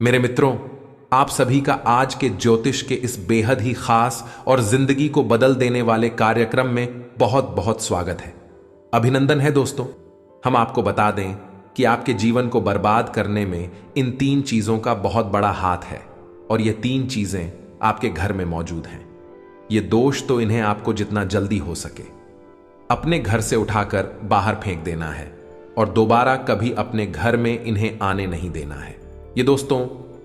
मेरे मित्रों, आप सभी का आज के ज्योतिष के इस बेहद ही खास और जिंदगी को बदल देने वाले कार्यक्रम में बहुत बहुत स्वागत है। अभिनंदन है दोस्तों। हम आपको बता दें कि आपके जीवन को बर्बाद करने में इन 3 चीजों का बहुत बड़ा हाथ है और ये 3 चीजें आपके घर में मौजूद हैं। ये दोष तो इन्हें आपको जितना जल्दी हो सके अपने घर से उठाकर बाहर फेंक देना है और दोबारा कभी अपने घर में इन्हें आने नहीं देना है। ये दोस्तों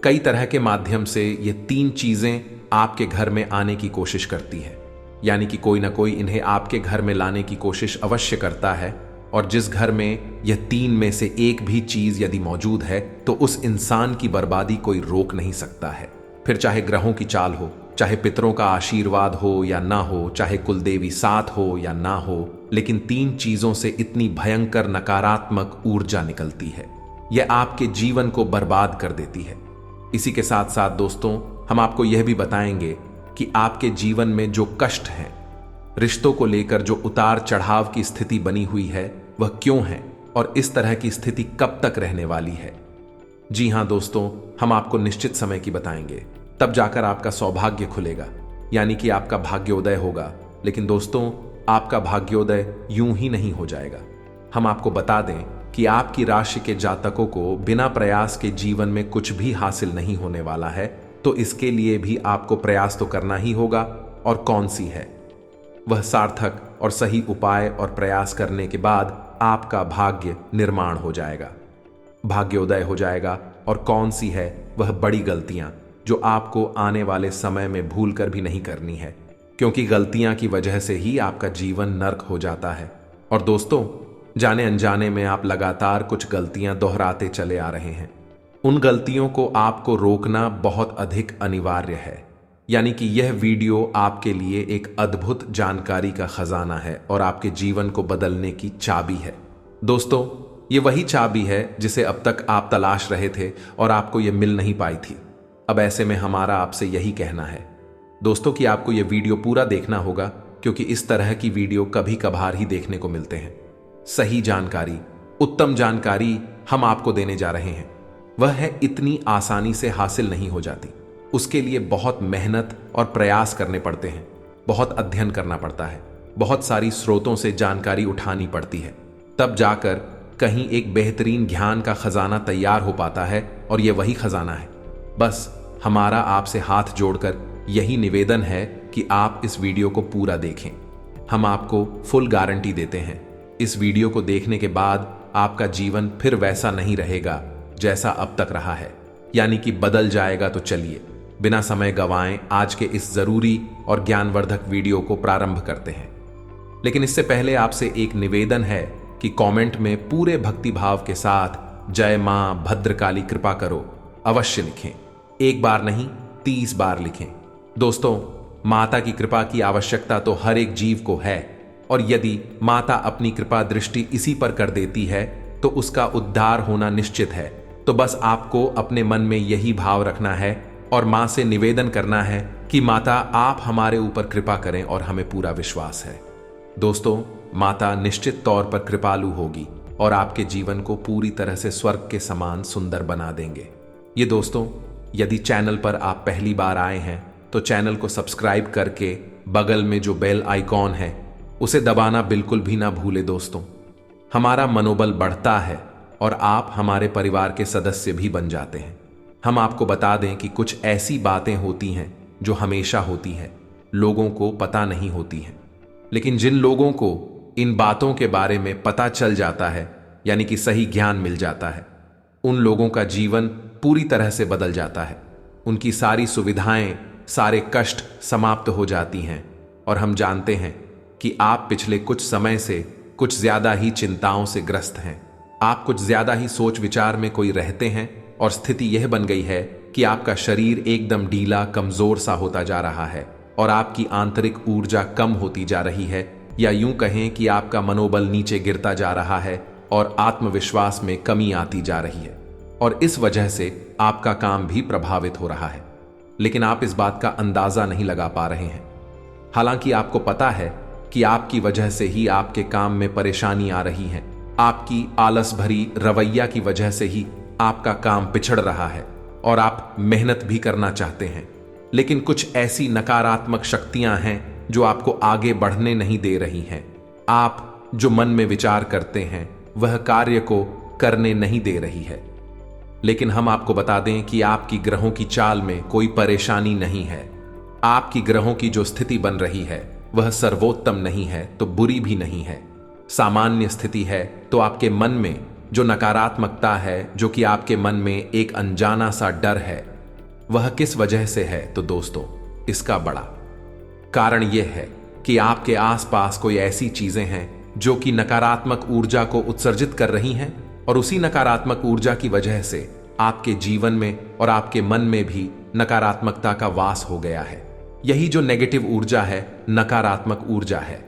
कई तरह के माध्यम से ये 3 चीजें आपके घर में आने की कोशिश करती है, यानी कि कोई ना कोई इन्हें आपके घर में लाने की कोशिश अवश्य करता है। और जिस घर में यह 3 में से एक भी चीज यदि मौजूद है तो उस इंसान की बर्बादी कोई रोक नहीं सकता है। फिर चाहे ग्रहों की चाल हो, चाहे पितरों का आशीर्वाद हो या ना हो, चाहे कुलदेवी साथ हो या ना हो, लेकिन 3 चीजों से इतनी भयंकर नकारात्मक ऊर्जा निकलती है, यह आपके जीवन को बर्बाद कर देती है। इसी के साथ साथ दोस्तों हम आपको यह भी बताएंगे कि आपके जीवन में जो कष्ट हैं, रिश्तों को लेकर जो उतार चढ़ाव की स्थिति बनी हुई है वह क्यों है और इस तरह की स्थिति कब तक रहने वाली है। जी हां दोस्तों, हम आपको निश्चित समय की बताएंगे, तब जाकर आपका सौभाग्य खुलेगा, यानी कि आपका भाग्योदय होगा। लेकिन दोस्तों आपका भाग्योदय यूं ही नहीं हो जाएगा। हम आपको बता दें कि आपकी राशि के जातकों को बिना प्रयास के जीवन में कुछ भी हासिल नहीं होने वाला है, तो इसके लिए भी आपको प्रयास तो करना ही होगा। और कौन सी है वह सार्थक और सही उपाय और प्रयास करने के बाद आपका भाग्य निर्माण हो जाएगा, भाग्योदय हो जाएगा। और कौन सी है वह बड़ी गलतियां जो आपको आने वाले समय में भूल कर भी नहीं करनी है, क्योंकि गलतियां की वजह से ही आपका जीवन नर्क हो जाता है। और दोस्तों जाने अनजाने में आप लगातार कुछ गलतियां दोहराते चले आ रहे हैं। उन गलतियों को आपको रोकना बहुत अधिक अनिवार्य है, यानी कि यह वीडियो आपके लिए एक अद्भुत जानकारी का खजाना है और आपके जीवन को बदलने की चाबी है। दोस्तों ये वही चाबी है जिसे अब तक आप तलाश रहे थे और आपको यह मिल नहीं पाई थी। अब ऐसे में हमारा आपसे यही कहना है दोस्तों कि आपको यह वीडियो पूरा देखना होगा, क्योंकि इस तरह की वीडियो कभी कभार ही देखने को मिलते हैं। सही जानकारी, उत्तम जानकारी हम आपको देने जा रहे हैं, वह है इतनी आसानी से हासिल नहीं हो जाती। उसके लिए बहुत मेहनत और प्रयास करने पड़ते हैं, बहुत अध्ययन करना पड़ता है, बहुत सारी स्रोतों से जानकारी उठानी पड़ती है, तब जाकर कहीं एक बेहतरीन ज्ञान का खजाना तैयार हो पाता है। और यह वही खजाना है। बस हमारा आपसे हाथ जोड़कर यही निवेदन है कि आप इस वीडियो को पूरा देखें। हम आपको फुल गारंटी देते हैं, इस वीडियो को देखने के बाद आपका जीवन फिर वैसा नहीं रहेगा जैसा अब तक रहा है, यानी कि बदल जाएगा। तो चलिए बिना समय गंवाएं आज के इस जरूरी और ज्ञानवर्धक वीडियो को प्रारंभ करते हैं। लेकिन इससे पहले आपसे एक निवेदन है कि कमेंट में पूरे भक्तिभाव के साथ जय मां भद्रकाली कृपा करो अवश्य लिखें। एक बार नहीं 30 बार लिखें। दोस्तों माता की कृपा की आवश्यकता तो हर एक जीव को है, और यदि माता अपनी कृपा दृष्टि इसी पर कर देती है तो उसका उद्धार होना निश्चित है। तो बस आपको अपने मन में यही भाव रखना है और मां से निवेदन करना है कि माता आप हमारे ऊपर कृपा करें, और हमें पूरा विश्वास है दोस्तों माता निश्चित तौर पर कृपालु होगी और आपके जीवन को पूरी तरह से स्वर्ग के समान सुंदर बना देंगे। ये दोस्तों यदि चैनल पर आप पहली बार आए हैं तो चैनल को सब्सक्राइब करके बगल में जो बेल आइकॉन है उसे दबाना बिल्कुल भी ना भूले। दोस्तों हमारा मनोबल बढ़ता है और आप हमारे परिवार के सदस्य भी बन जाते हैं। हम आपको बता दें कि कुछ ऐसी बातें होती हैं जो हमेशा होती है, लोगों को पता नहीं होती हैं, लेकिन जिन लोगों को इन बातों के बारे में पता चल जाता है, यानी कि सही ज्ञान मिल जाता है, उन लोगों का जीवन पूरी तरह से बदल जाता है। उनकी सारी सुविधाएं, सारे कष्ट समाप्त हो जाती हैं। और हम जानते हैं कि आप पिछले कुछ समय से कुछ ज्यादा ही चिंताओं से ग्रस्त हैं। आप कुछ ज्यादा ही सोच विचार में कोई रहते हैं और स्थिति यह बन गई है कि आपका शरीर एकदम ढीला कमजोर सा होता जा रहा है और आपकी आंतरिक ऊर्जा कम होती जा रही है, या यूं कहें कि आपका मनोबल नीचे गिरता जा रहा है और आत्मविश्वास में कमी आती जा रही है, और इस वजह से आपका काम भी प्रभावित हो रहा है। लेकिन आप इस बात का अंदाजा नहीं लगा पा रहे हैं। हालांकि आपको पता है कि आपकी वजह से ही आपके काम में परेशानी आ रही है, आपकी आलस भरी रवैया की वजह से ही आपका काम पिछड़ रहा है, और आप मेहनत भी करना चाहते हैं, लेकिन कुछ ऐसी नकारात्मक शक्तियां हैं जो आपको आगे बढ़ने नहीं दे रही हैं। आप जो मन में विचार करते हैं वह कार्य को करने नहीं दे रही है। लेकिन हम आपको बता दें कि आपकी ग्रहों की चाल में कोई परेशानी नहीं है। आपकी ग्रहों की जो स्थिति बन रही है वह सर्वोत्तम नहीं है तो बुरी भी नहीं है, सामान्य स्थिति है। तो आपके मन में जो नकारात्मकता है, जो कि आपके मन में एक अनजाना सा डर है, वह किस वजह से है? तो दोस्तों, इसका बड़ा कारण यह है कि आपके आसपास कोई ऐसी चीजें हैं जो कि नकारात्मक ऊर्जा को उत्सर्जित कर रही हैं, और उसी नकारात्मक ऊर्जा की वजह से आपके जीवन में और आपके मन में भी नकारात्मकता का वास हो गया है। यही जो नेगेटिव ऊर्जा है, नकारात्मक ऊर्जा है,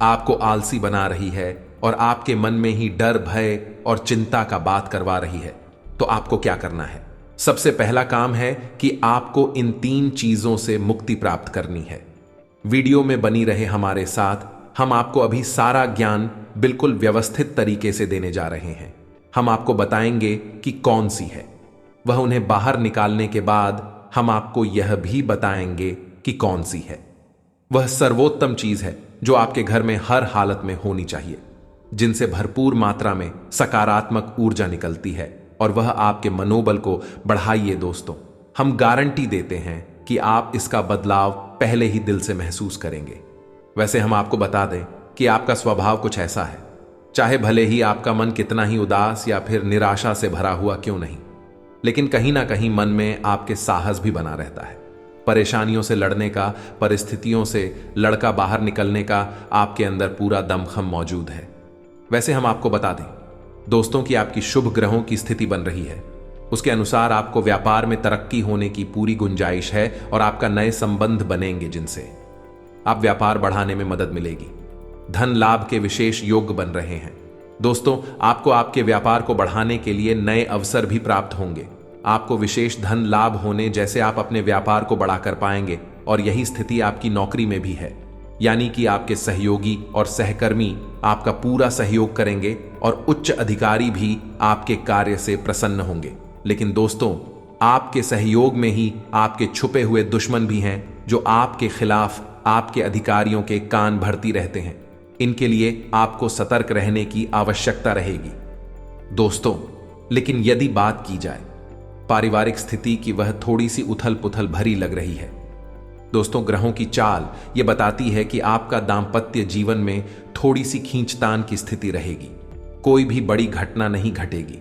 आपको आलसी बना रही है और आपके मन में ही डर, भय और चिंता का बात करवा रही है। तो आपको क्या करना है? सबसे पहला काम है कि आपको इन 3 चीजों से मुक्ति प्राप्त करनी है। वीडियो में बनी रहे हमारे साथ। हम आपको अभी सारा ज्ञान बिल्कुल व्यवस्थित तरीके से देने जा रहे हैं। हम आपको बताएंगे कि कौन सी है, वह उन्हें बाहर निकालने के बाद हम आपको यह भी बताएंगे कि कौन सी है वह सर्वोत्तम चीज है जो आपके घर में हर हालत में होनी चाहिए, जिनसे भरपूर मात्रा में सकारात्मक ऊर्जा निकलती है और वह आपके मनोबल को बढ़ाइए। दोस्तों, हम गारंटी देते हैं कि आप इसका बदलाव पहले ही दिल से महसूस करेंगे। वैसे हम आपको बता दें कि आपका स्वभाव कुछ ऐसा है, चाहे भले ही आपका मन कितना ही उदास या फिर निराशा से भरा हुआ क्यों नहीं, लेकिन कहीं ना कहीं मन में आपके साहस भी बना रहता है। परेशानियों से लड़ने का, परिस्थितियों से लड़का बाहर निकलने का आपके अंदर पूरा दमखम मौजूद है। वैसे हम आपको बता दें दोस्तों कि आपकी शुभ ग्रहों की स्थिति बन रही है, उसके अनुसार आपको व्यापार में तरक्की होने की पूरी गुंजाइश है और आपका नए संबंध बनेंगे जिनसे आप व्यापार बढ़ाने में मदद मिलेगी। धन लाभ के विशेष योग बन रहे हैं। दोस्तों, आपको आपके व्यापार को बढ़ाने के लिए नए अवसर भी प्राप्त होंगे। आपको विशेष धन लाभ होने जैसे आप अपने व्यापार को बढ़ा कर पाएंगे, और यही स्थिति आपकी नौकरी में भी है, यानी कि आपके सहयोगी और सहकर्मी आपका पूरा सहयोग करेंगे और उच्च अधिकारी भी आपके कार्य से प्रसन्न होंगे। लेकिन दोस्तों, आपके सहयोग में ही आपके छुपे हुए दुश्मन भी हैं जो आपके खिलाफ आपके अधिकारियों के कान भरती रहते हैं। इनके लिए आपको सतर्क रहने की आवश्यकता रहेगी। दोस्तों, लेकिन यदि बात की जाए पारिवारिक स्थिति की, वह थोड़ी सी उथल पुथल भरी लग रही है। दोस्तों, ग्रहों की चाल यह बताती है कि आपका दांपत्य जीवन में थोड़ी सी खींचतान की स्थिति रहेगी। कोई भी बड़ी घटना नहीं घटेगी,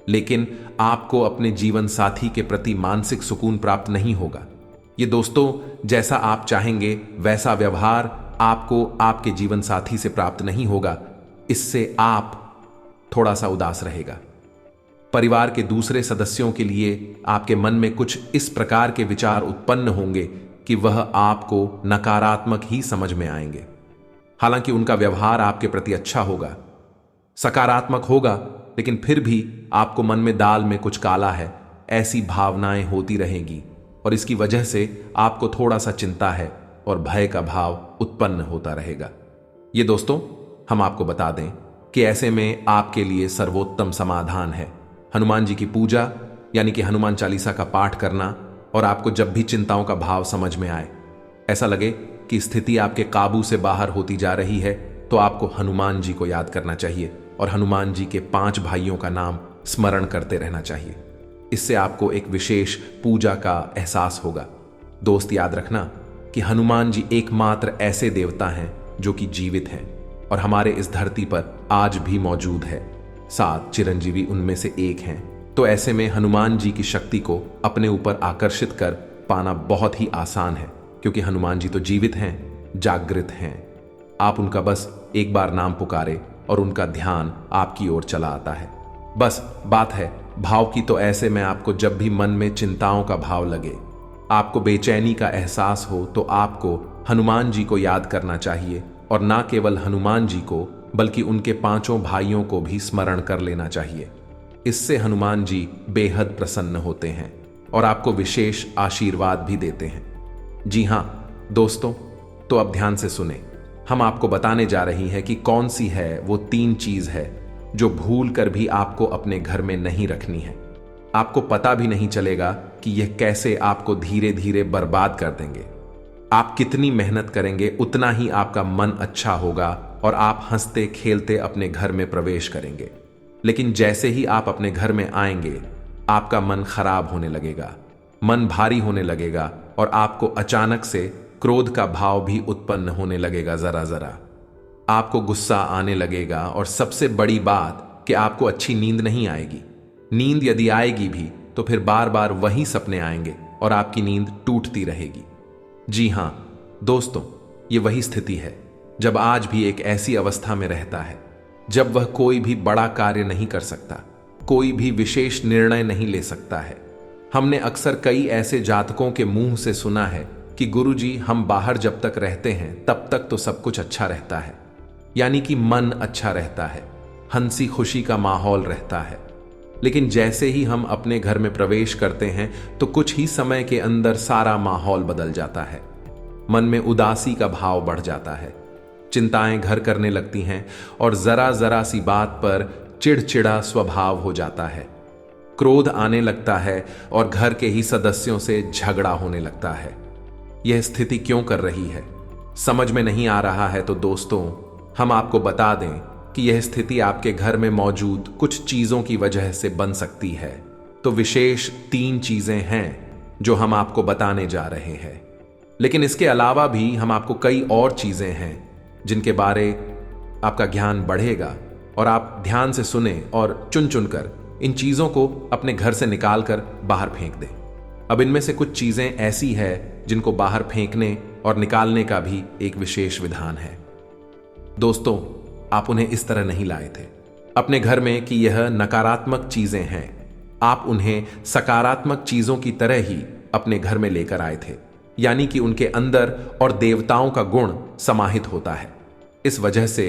लेकिन आपको अपने जीवन साथी के प्रति मानसिक सुकून प्राप्त नहीं होगा। ये दोस्तों, जैसा आप चाहेंगे वैसा व्यवहार आपको आपके जीवन साथी से प्राप्त नहीं होगा। इससे आप थोड़ा सा उदास रहेगा। परिवार के दूसरे सदस्यों के लिए आपके मन में कुछ इस प्रकार के विचार उत्पन्न होंगे कि वह आपको नकारात्मक ही समझ में आएंगे। हालांकि उनका व्यवहार आपके प्रति अच्छा होगा, सकारात्मक होगा, लेकिन फिर भी आपको मन में दाल में कुछ काला है, ऐसी भावनाएं होती रहेंगी और इसकी वजह से आपको थोड़ा सा चिंता है और भय का भाव उत्पन्न होता रहेगा। ये दोस्तों, हम आपको बता दें कि ऐसे में आपके लिए सर्वोत्तम समाधान है हनुमान जी की पूजा, यानी कि हनुमान चालीसा का पाठ करना। और आपको जब भी चिंताओं का भाव समझ में आए, ऐसा लगे कि स्थिति आपके काबू से बाहर होती जा रही है, तो आपको हनुमान जी को याद करना चाहिए और हनुमान जी के 5 भाइयों का नाम स्मरण करते रहना चाहिए। इससे आपको एक विशेष पूजा का एहसास होगा। दोस्त, याद रखना कि हनुमान जी एकमात्र ऐसे देवता हैं जो कि जीवित हैं और हमारे इस धरती पर आज भी मौजूद है। 7 चिरंजीवी उनमें से एक हैं। तो ऐसे में हनुमान जी की शक्ति को अपने ऊपर आकर्षित कर पाना बहुत ही आसान है, क्योंकि हनुमान जी तो जीवित हैं, जागृत हैं। आप उनका बस एक बार नाम पुकारे और उनका ध्यान आपकी ओर चला आता है। बस बात है भाव की। तो ऐसे में आपको जब भी मन में चिंताओं का भाव लगे, आपको बेचैनी का एहसास हो, तो आपको हनुमान जी को याद करना चाहिए। और ना केवल हनुमान जी को, बल्कि उनके 5 भाइयों को भी स्मरण कर लेना चाहिए। इससे हनुमान जी बेहद प्रसन्न होते हैं और आपको विशेष आशीर्वाद भी देते हैं। जी हां दोस्तों, तो अब ध्यान से सुने। हम आपको बताने जा रही है कि कौन सी है वो 3 चीज है जो भूल कर भी आपको अपने घर में नहीं रखनी है। आपको पता भी नहीं चलेगा कि यह कैसे आपको धीरे धीरे बर्बाद कर देंगे। आप कितनी मेहनत करेंगे उतना ही आपका मन अच्छा होगा और आप हंसते खेलते अपने घर में प्रवेश करेंगे। लेकिन जैसे ही आप अपने घर में आएंगे, आपका मन खराब होने लगेगा, मन भारी होने लगेगा और आपको अचानक से क्रोध का भाव भी उत्पन्न होने लगेगा। जरा जरा आपको गुस्सा आने लगेगा और सबसे बड़ी बात कि आपको अच्छी नींद नहीं आएगी। नींद यदि आएगी भी तो फिर बार बार वही सपने आएंगे और आपकी नींद टूटती रहेगी। जी हां दोस्तों, ये वही स्थिति है जब आज भी एक ऐसी अवस्था में रहता है जब वह कोई भी बड़ा कार्य नहीं कर सकता, कोई भी विशेष निर्णय नहीं ले सकता है। हमने अक्सर कई ऐसे जातकों के मुंह से सुना है कि गुरुजी, हम बाहर जब तक रहते हैं तब तक तो सब कुछ अच्छा रहता है, यानी कि मन अच्छा रहता है, हंसी खुशी का माहौल रहता है। लेकिन जैसे ही हम अपने घर में प्रवेश करते हैं तो कुछ ही समय के अंदर सारा माहौल बदल जाता है। मन में उदासी का भाव बढ़ जाता है, चिंताएं घर करने लगती हैं और जरा जरा सी बात पर चिड़चिड़ा स्वभाव हो जाता है। क्रोध आने लगता है और घर के ही सदस्यों से झगड़ा होने लगता है। यह स्थिति क्यों कर रही है, समझ में नहीं आ रहा है तो दोस्तों, हम आपको बता दें कि यह स्थिति आपके घर में मौजूद कुछ चीजों की वजह से बन सकती है। तो विशेष 3 चीजें हैं जो हम आपको बताने जा रहे हैं। लेकिन इसके अलावा भी हम आपको कई और चीजें हैं जिनके बारे आपका ज्ञान बढ़ेगा और आप ध्यान से सुने और चुन चुन कर इन चीजों को अपने घर से निकाल कर बाहर फेंक दें। अब इनमें से कुछ चीजें ऐसी है जिनको बाहर फेंकने और निकालने का भी एक विशेष विधान है। दोस्तों, आप उन्हें इस तरह नहीं लाए थे अपने घर में कि यह नकारात्मक चीजें हैं। आप उन्हें सकारात्मक चीजों की तरह ही अपने घर में लेकर आए थे, यानी कि उनके अंदर और देवताओं का गुण समाहित होता है। इस वजह से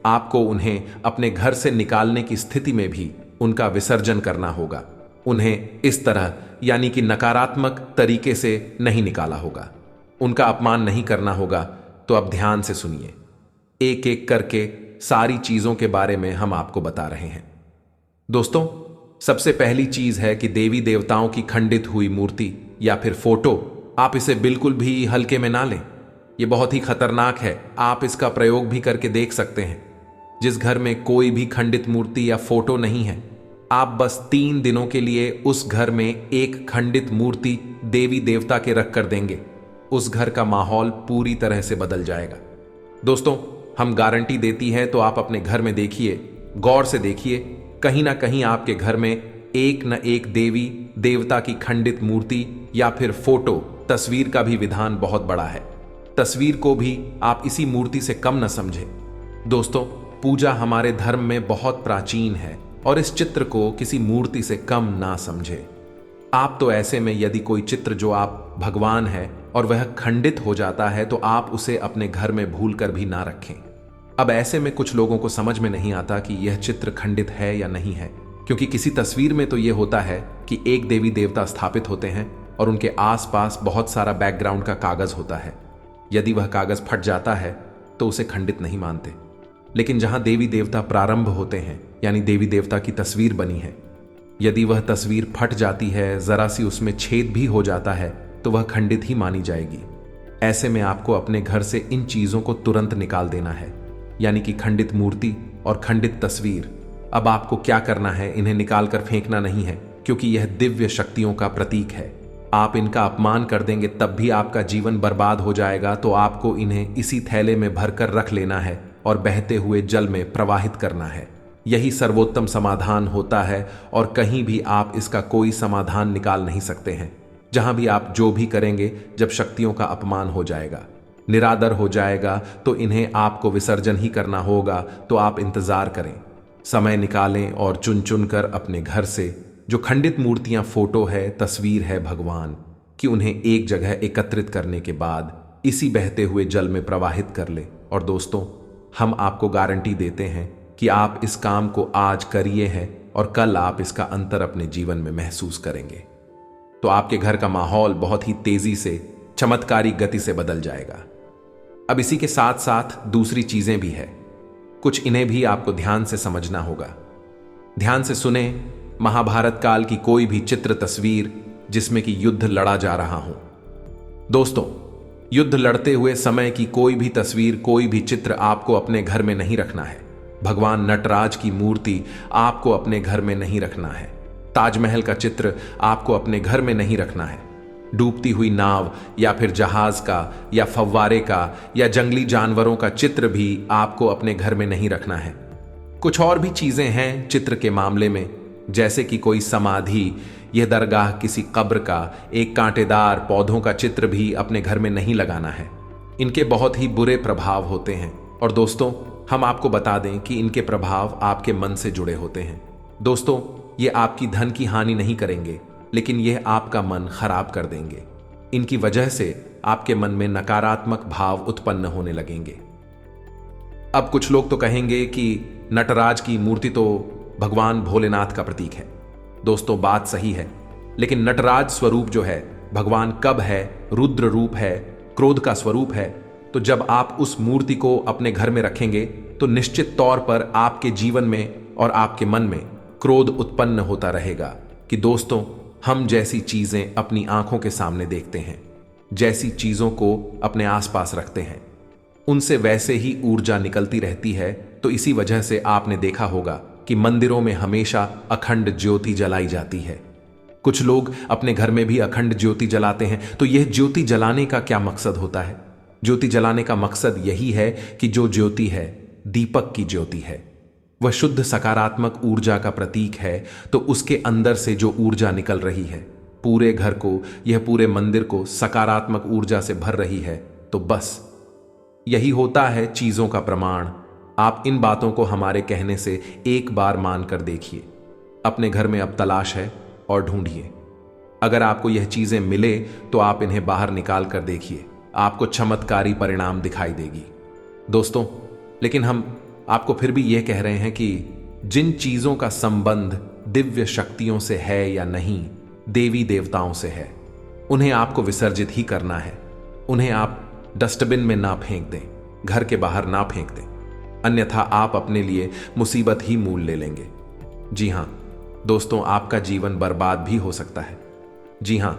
आपको उन्हें अपने घर से निकालने की स्थिति में भी उनका विसर्जन करना होगा। उन्हें इस तरह यानी कि नकारात्मक तरीके से नहीं निकाला होगा, उनका अपमान नहीं करना होगा। तो अब ध्यान से सुनिए, एक एक करके सारी चीजों के बारे में हम आपको बता रहे हैं। दोस्तों, सबसे पहली चीज है कि देवी देवताओं की खंडित हुई मूर्ति या फिर फोटो, आप इसे बिल्कुल भी हल्के में ना लें। यह बहुत ही खतरनाक है। आप इसका प्रयोग भी करके देख सकते हैं। जिस घर में कोई भी खंडित मूर्ति या फोटो नहीं है, आप बस 3 दिनों के लिए उस घर में एक खंडित मूर्ति देवी देवता के रख कर देंगे, उस घर का माहौल पूरी तरह से बदल जाएगा। दोस्तों, हम गारंटी देती है, तो आप अपने घर में देखिए, गौर से देखिए, कहीं ना कहीं आपके घर में एक न एक देवी देवता की खंडित मूर्ति या फिर फोटो, तस्वीर का भी विधान बहुत बड़ा है। तस्वीर को भी आप इसी मूर्ति से कम न समझें। दोस्तों, पूजा हमारे धर्म में बहुत प्राचीन है और इस चित्र को किसी मूर्ति से कम ना समझे। आप तो ऐसे में यदि कोई चित्र जो आप भगवान है और वह खंडित हो जाता है तो आप उसे अपने घर में भूल कर भी ना रखें। अब ऐसे में कुछ लोगों को समझ में नहीं आता कि यह चित्र खंडित है या नहीं है, क्योंकि किसी तस्वीर में तो यह होता है कि एक देवी देवता स्थापित होते हैं और उनके आसपास बहुत सारा बैकग्राउंड का कागज होता है। यदि वह कागज फट जाता है तो उसे खंडित नहीं मानते। लेकिन जहां देवी देवता प्रारंभ होते हैं, यानी देवी देवता की तस्वीर बनी है, यदि वह तस्वीर फट जाती है, जरा सी उसमें छेद भी हो जाता है, तो वह खंडित ही मानी जाएगी। ऐसे में आपको अपने घर से इन चीजों को तुरंत निकाल देना है, यानी कि खंडित मूर्ति और खंडित तस्वीर। अब आपको क्या करना है, इन्हें निकालकर फेंकना नहीं है, क्योंकि यह दिव्य शक्तियों का प्रतीक है। आप इनका अपमान कर देंगे तब भी आपका जीवन बर्बाद हो जाएगा। तो आपको इन्हें इसी थैले में भरकर रख लेना है और बहते हुए जल में प्रवाहित करना है। यही सर्वोत्तम समाधान होता है और कहीं भी आप इसका कोई समाधान निकाल नहीं सकते हैं। जहां भी आप जो भी करेंगे, जब शक्तियों का अपमान हो जाएगा, निरादर हो जाएगा, तो इन्हें आपको विसर्जन ही करना होगा। तो आप इंतजार करें, समय निकालें और चुन चुन कर अपने घर से जो खंडित मूर्तियां, फोटो है, तस्वीर है भगवान कि उन्हें एक जगह एकत्रित करने के बाद इसी बहते हुए जल में प्रवाहित कर ले। और दोस्तों, हम आपको गारंटी देते हैं कि आप इस काम को आज करिए हैं और कल आप इसका अंतर अपने जीवन में महसूस करेंगे। तो आपके घर का माहौल बहुत ही तेजी से, चमत्कारी गति से बदल जाएगा। अब इसी के साथ साथ दूसरी चीजें भी है, कुछ इन्हें भी आपको ध्यान से समझना होगा। ध्यान से सुने महाभारत काल की कोई भी चित्र तस्वीर जिसमें कि युद्ध लड़ा जा रहा हो। दोस्तों, युद्ध लड़ते हुए समय की कोई भी तस्वीर, कोई भी चित्र आपको अपने घर में नहीं रखना है। भगवान नटराज की मूर्ति आपको अपने घर में नहीं रखना है। ताजमहल का चित्र आपको अपने घर में नहीं रखना है। डूबती हुई नाव या फिर जहाज का या फव्वारे का या जंगली जानवरों का चित्र भी आपको अपने घर में नहीं रखना है। कुछ और भी चीजें हैं चित्र के मामले में, जैसे कि कोई समाधि, यह दरगाह, किसी कब्र का, एक कांटेदार पौधों का चित्र भी अपने घर में नहीं लगाना है। इनके बहुत ही बुरे प्रभाव होते हैं और दोस्तों, हम आपको बता दें कि इनके प्रभाव आपके मन से जुड़े होते हैं। दोस्तों, ये आपकी धन की हानि नहीं करेंगे, लेकिन यह आपका मन खराब कर देंगे। इनकी वजह से आपके मन में नकारात्मक भाव उत्पन्न होने लगेंगे। अब कुछ लोग तो कहेंगे कि नटराज की मूर्ति तो भगवान भोलेनाथ का प्रतीक है। दोस्तों, बात सही है, लेकिन नटराज स्वरूप जो है, भगवान कब है, रुद्र रूप है, क्रोध का स्वरूप है। तो जब आप उस मूर्ति को अपने घर में रखेंगे तो निश्चित तौर पर आपके जीवन में और आपके मन में क्रोध उत्पन्न होता रहेगा कि दोस्तों, हम जैसी चीजें अपनी आंखों के सामने देखते हैं, जैसी चीजों को अपने आसपास रखते हैं, उनसे वैसे ही ऊर्जा निकलती रहती है। तो इसी वजह से आपने देखा होगा कि मंदिरों में हमेशा अखंड ज्योति जलाई जाती है। कुछ लोग अपने घर में भी अखंड ज्योति जलाते हैं। तो यह ज्योति जलाने का क्या मकसद होता है? ज्योति जलाने का मकसद यही है कि जो ज्योति है, दीपक की ज्योति है, वह शुद्ध सकारात्मक ऊर्जा का प्रतीक है। तो उसके अंदर से जो ऊर्जा निकल रही है, पूरे घर को, यह पूरे मंदिर को सकारात्मक ऊर्जा से भर रही है। तो बस यही होता है चीजों का प्रमाण। आप इन बातों को हमारे कहने से एक बार मानकर देखिए। अपने घर में अब तलाश है और ढूंढिए। अगर आपको यह चीजें मिले तो आप इन्हें बाहर निकाल कर देखिए, आपको चमत्कारी परिणाम दिखाई देगी। दोस्तों, लेकिन हम आपको फिर भी यह कह रहे हैं कि जिन चीजों का संबंध दिव्य शक्तियों से है या नहीं, देवी देवताओं से है, उन्हें आपको विसर्जित ही करना है। उन्हें आप डस्टबिन में ना फेंक दें, घर के बाहर ना फेंक दें, अन्यथा आप अपने लिए मुसीबत ही मूल ले लेंगे। जी हां दोस्तों, आपका जीवन बर्बाद भी हो सकता है। जी हां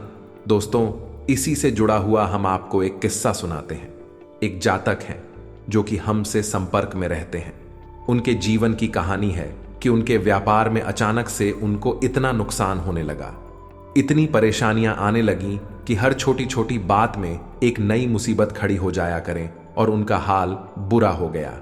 दोस्तों, इसी से जुड़ा हुआ हम आपको एक किस्सा सुनाते हैं। एक जातक हैं जो कि हमसे संपर्क में रहते हैं। उनके जीवन की कहानी है कि उनके व्यापार में अचानक से उनको इतना नुकसान होने लगा, इतनी परेशानियां आने लगी कि हर छोटी छोटी बात में एक नई मुसीबत खड़ी हो जाया करें और उनका हाल बुरा हो गया।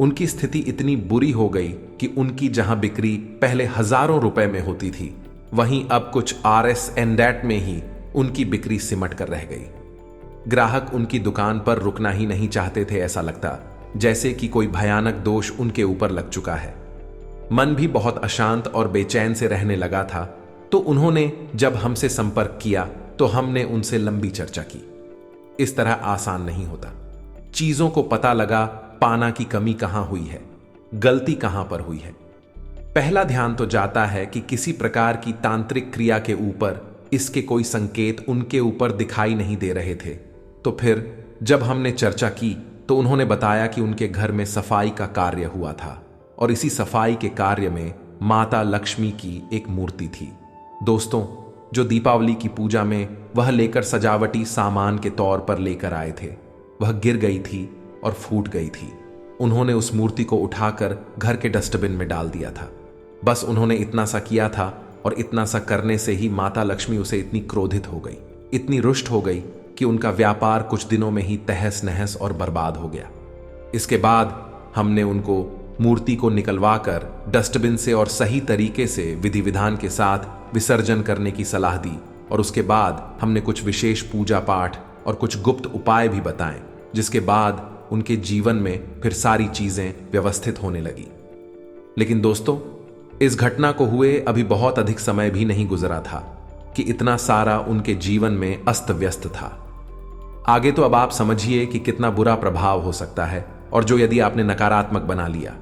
उनकी स्थिति इतनी बुरी हो गई कि उनकी जहां बिक्री पहले हजारों रुपए में होती थी, वहीं अब कुछ RS and that में ही उनकी बिक्री सिमट कर रह गई। ग्राहक उनकी दुकान पर रुकना ही नहीं चाहते थे। ऐसा लगता जैसे कि कोई भयानक दोष उनके ऊपर लग चुका है। मन भी बहुत अशांत और बेचैन से रहने लगा था। तो उन्होंने जब हमसे संपर्क किया तो हमने उनसे लंबी चर्चा की। इस तरह आसान नहीं होता। चीजों को पता लगा पाना की कमी कहां हुई है, गलती कहां पर हुई है। पहला ध्यान तो जाता है कि किसी प्रकार की तांत्रिक क्रिया के ऊपर इसके कोई संकेत उनके ऊपर दिखाई नहीं दे रहे थे। तो फिर जब हमने चर्चा की तो उन्होंने बताया कि उनके घर में सफाई का कार्य हुआ था और इसी सफाई के कार्य में माता लक्ष्मी की एक मूर्ति थी। दोस्तों, जो दीपावली की पूजा में वह लेकर सजावटी सामान के तौर पर लेकर आए थे, वह गिर गई थी और फूट गई थी। उन्होंने उस मूर्ति को उठाकर घर के डस्टबिन में डाल दिया था। बस उन्होंने इतना सा किया था और इतना सा करने से ही माता लक्ष्मी उसे इतनी क्रोधित हो गई, इतनी रुष्ट हो गई कि उनका व्यापार कुछ दिनों में ही तहस नहस और बर्बाद हो गया। इसके बाद हमने उनको मूर्ति को निकलवाकर डस्टबिन से और सही तरीके से विधि विधान के साथ विसर्जन करने की सलाह दी और उसके बाद हमने कुछ विशेष पूजा पाठ और कुछ गुप्त उपाय भी बताएं, जिसके बाद उनके जीवन में फिर सारी चीजें व्यवस्थित होने लगी। लेकिन दोस्तों, इस घटना को हुए अभी बहुत अधिक समय भी नहीं गुजरा था कि इतना सारा उनके जीवन में अस्त व्यस्त था। आगे तो अब आप समझिए कि कितना बुरा प्रभाव हो सकता है, और जो यदि आपने नकारात्मक बना लिया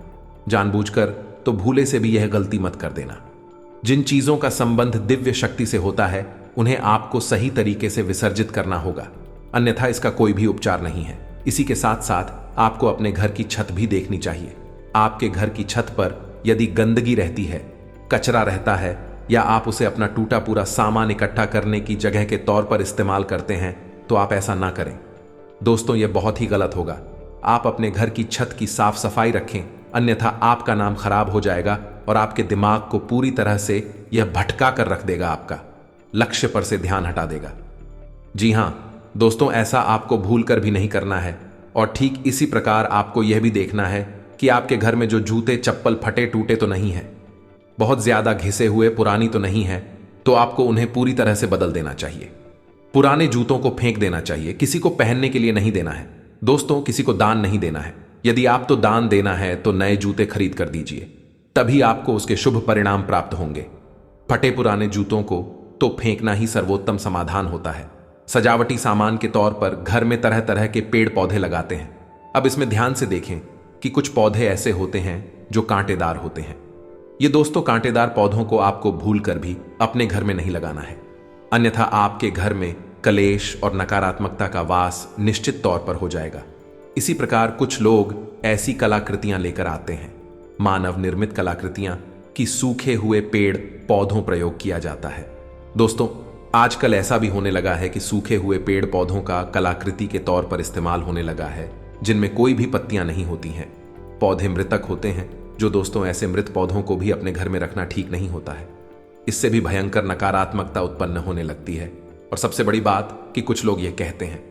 जानबूझकर, तो भूले से भी यह गलती मत कर देना। जिन चीजों का संबंध दिव्य शक्ति से होता है, उन्हें आपको सही तरीके से विसर्जित करना होगा, अन्यथा इसका कोई भी उपचार नहीं है। इसी के साथ साथ आपको अपने घर की छत भी देखनी चाहिए। आपके घर की छत पर यदि गंदगी रहती है, कचरा रहता है, या आप उसे अपना टूटा पूरा सामान इकट्ठा करने की जगह के तौर पर इस्तेमाल करते हैं तो आप ऐसा ना करें। दोस्तों, यह बहुत ही गलत होगा। आप अपने घर की छत की साफ सफाई रखें, अन्यथा आपका नाम खराब हो जाएगा और आपके दिमाग को पूरी तरह से यह भटका कर रख देगा, आपका लक्ष्य पर से ध्यान हटा देगा। जी हां दोस्तों, ऐसा आपको भूल कर भी नहीं करना है। और ठीक इसी प्रकार आपको यह भी देखना है कि आपके घर में जो जूते चप्पल फटे टूटे तो नहीं है, बहुत ज्यादा घिसे हुए पुरानी तो नहीं है, तो आपको उन्हें पूरी तरह से बदल देना चाहिए। पुराने जूतों को फेंक देना चाहिए, किसी को पहनने के लिए नहीं देना है। दोस्तों, किसी को दान नहीं देना है। यदि आप तो दान देना है तो नए जूते खरीद कर दीजिए, तभी आपको उसके शुभ परिणाम प्राप्त होंगे। फटे पुराने जूतों को तो फेंकना ही सर्वोत्तम समाधान होता है। सजावटी सामान के तौर पर घर में तरह तरह के पेड़ पौधे लगाते हैं। अब इसमें ध्यान से देखें कि कुछ पौधे ऐसे होते हैं जो कांटेदार होते हैं। ये दोस्तों, कांटेदार पौधों को आपको भूल कर भी अपने घर में नहीं लगाना है, अन्यथा आपके घर में कलेश और नकारात्मकता का वास निश्चित तौर पर हो जाएगा। इसी प्रकार कुछ लोग ऐसी कलाकृतियां लेकर आते हैं, मानव निर्मित कलाकृतियां, कि सूखे हुए पेड़ पौधों प्रयोग किया जाता है। दोस्तों, आजकल ऐसा भी होने लगा है कि सूखे हुए पेड़ पौधों का कलाकृति के तौर पर इस्तेमाल होने लगा है, जिनमें कोई भी पत्तियां नहीं होती हैं। पौधे मृतक होते हैं, जो दोस्तों ऐसे मृत पौधों को भी अपने घर में रखना ठीक नहीं होता है। इससे भी भयंकर नकारात्मकता उत्पन्न होने लगती है। और सबसे बड़ी बात कि कुछ लोग ये कहते हैं,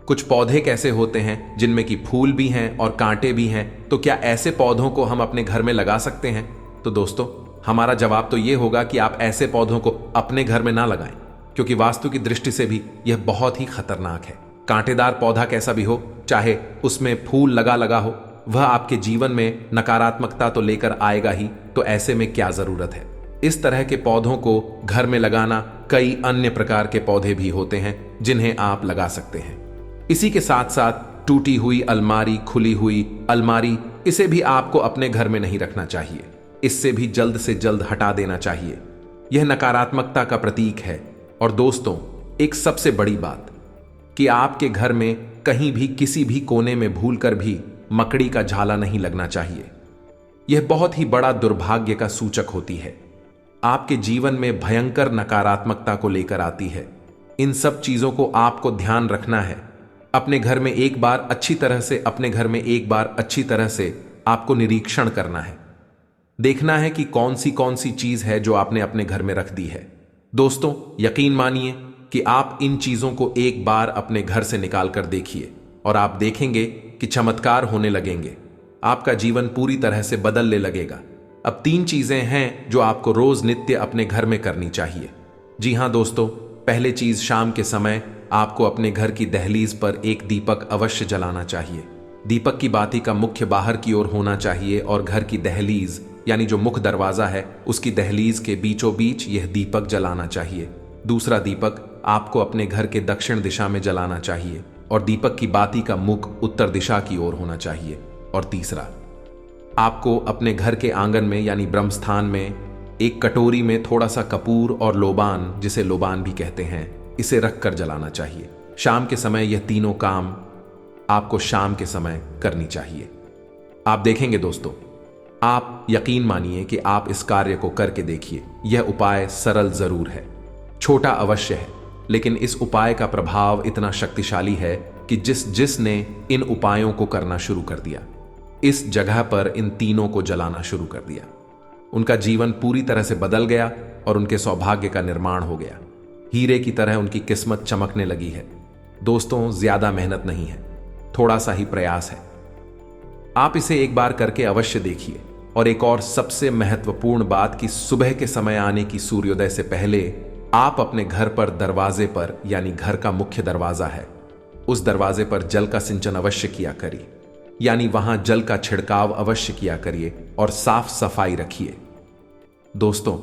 कुछ पौधे कैसे होते हैं जिनमें कि फूल भी हैं और कांटे भी हैं, तो क्या ऐसे पौधों को हम अपने घर में लगा सकते हैं? तो दोस्तों, हमारा जवाब तो यह होगा कि आप ऐसे पौधों को अपने घर में ना लगाएं, क्योंकि वास्तु की दृष्टि से भी यह बहुत ही खतरनाक है। कांटेदार पौधा कैसा भी हो, चाहे उसमें फूल लगा लगा हो, वह आपके जीवन में नकारात्मकता तो लेकर आएगा ही, तो ऐसे में क्या जरूरत है? इस तरह के पौधों को घर में लगाना, कई अन्य प्रकार के पौधे भी होते हैं जिन्हें आप लगा सकते हैं। इसी के साथ साथ टूटी हुई अलमारी, खुली हुई अलमारी, इसे भी आपको अपने घर में नहीं रखना चाहिए। इससे भी जल्द से जल्द हटा देना चाहिए। यह नकारात्मकता का प्रतीक है। और दोस्तों, एक सबसे बड़ी बात कि आपके घर में कहीं भी किसी भी कोने में भूलकर भी मकड़ी का झाला नहीं लगना चाहिए। यह बहुत ही बड़ा दुर्भाग्य का सूचक होती है, आपके जीवन में भयंकर नकारात्मकता को लेकर आती है। इन सब चीजों को आपको ध्यान रखना है। अपने घर में एक बार अच्छी तरह से आपको निरीक्षण करना है, देखना है कि कौन सी चीज है जो आपने अपने घर में रख दी है। दोस्तों, यकीन मानिए कि आप इन चीजों को एक बार अपने घर से निकाल कर देखिए और आप देखेंगे कि चमत्कार होने लगेंगे। आपका जीवन पूरी तरह से बदलने लगेगा। अब 3 चीजें हैं जो आपको रोज नित्य अपने घर में करनी चाहिए। जी हां दोस्तों, पहले चीज, शाम के समय आपको अपने घर की दहलीज पर एक दीपक अवश्य जलाना चाहिए। दीपक की बाती का मुख्य बाहर की ओर होना चाहिए और घर की दहलीज यानी जो मुख्य दरवाजा है उसकी दहलीज के बीचों बीच यह दीपक जलाना चाहिए। दूसरा दीपक आपको अपने घर के दक्षिण दिशा में जलाना चाहिए और दीपक की बाती का मुख उत्तर दिशा की ओर होना चाहिए। और तीसरा, आपको अपने घर के आंगन में यानी ब्रह्मस्थान में एक कटोरी में थोड़ा सा कपूर और लोबान, जिसे लोबान भी कहते हैं, इसे रखकर जलाना चाहिए। शाम के समय यह तीनों काम आपको शाम के समय करनी चाहिए। आप देखेंगे दोस्तों, आप यकीन मानिए कि आप इस कार्य को करके देखिए। यह उपाय सरल जरूर है, छोटा अवश्य है, लेकिन इस उपाय का प्रभाव इतना शक्तिशाली है कि जिसने इन उपायों को करना शुरू कर दिया, इस जगह पर इन तीनों को जलाना शुरू कर दिया, उनका जीवन पूरी तरह से बदल गया और उनके सौभाग्य का निर्माण हो गया। हीरे की तरह उनकी किस्मत चमकने लगी है। दोस्तों, ज्यादा मेहनत नहीं है, थोड़ा सा ही प्रयास है। आप इसे एक बार करके अवश्य देखिए। और एक और सबसे महत्वपूर्ण बात कि सुबह के समय आने की सूर्योदय से पहले आप अपने घर पर दरवाजे पर, यानी घर का मुख्य दरवाजा है, उस दरवाजे पर जल का सिंचन अवश्य किया करिए, यानी वहां जल का छिड़काव अवश्य किया करिए और साफ सफाई रखिए। दोस्तों,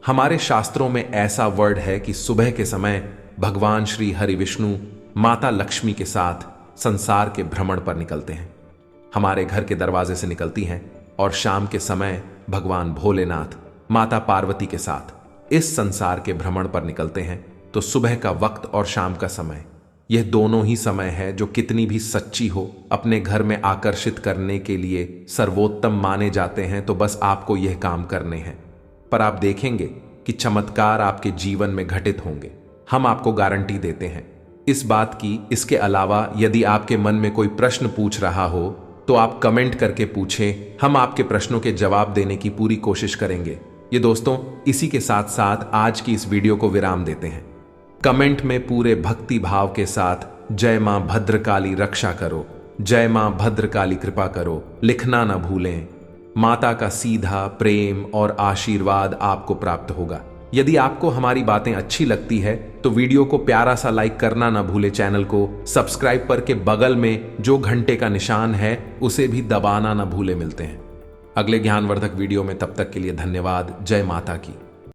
हमारे शास्त्रों में ऐसा वर्ड है कि सुबह के समय भगवान श्री हरि विष्णु माता लक्ष्मी के साथ संसार के भ्रमण पर निकलते हैं। हमारे घर के दरवाजे से निकलती हैं और शाम के समय भगवान भोलेनाथ माता पार्वती के साथ इस संसार के भ्रमण पर निकलते हैं। तो सुबह का वक्त और शाम का समय, यह दोनों ही समय है जो कितनी भी सच्ची हो, अपने घर में आकर्षित करने के लिए सर्वोत्तम माने जाते हैं। तो बस आपको यह काम करने हैं। पर आप देखेंगे कि चमत्कार आपके जीवन में घटित होंगे। हम आपको गारंटी देते हैं इस बात की। इसके अलावा यदि आपके मन में कोई प्रश्न पूछ रहा हो तो आप कमेंट करके पूछें, हम आपके प्रश्नों के जवाब देने की पूरी कोशिश करेंगे। ये दोस्तों, इसी के साथ साथ आज की इस वीडियो को विराम देते हैं। कमेंट में पूरे भक्ति भाव के साथ जय मां भद्रकाली रक्षा करो, जय मां भद्रकाली कृपा करो लिखना ना भूलें। माता का सीधा प्रेम और आशीर्वाद आपको प्राप्त होगा। यदि आपको हमारी बातें अच्छी लगती है तो वीडियो को प्यारा सा लाइक करना ना भूले, चैनल को सब्सक्राइब करके बगल में जो घंटे का निशान है उसे भी दबाना ना भूले। मिलते हैं अगले ज्ञानवर्धक वीडियो में, तब तक के लिए धन्यवाद। जय माता की।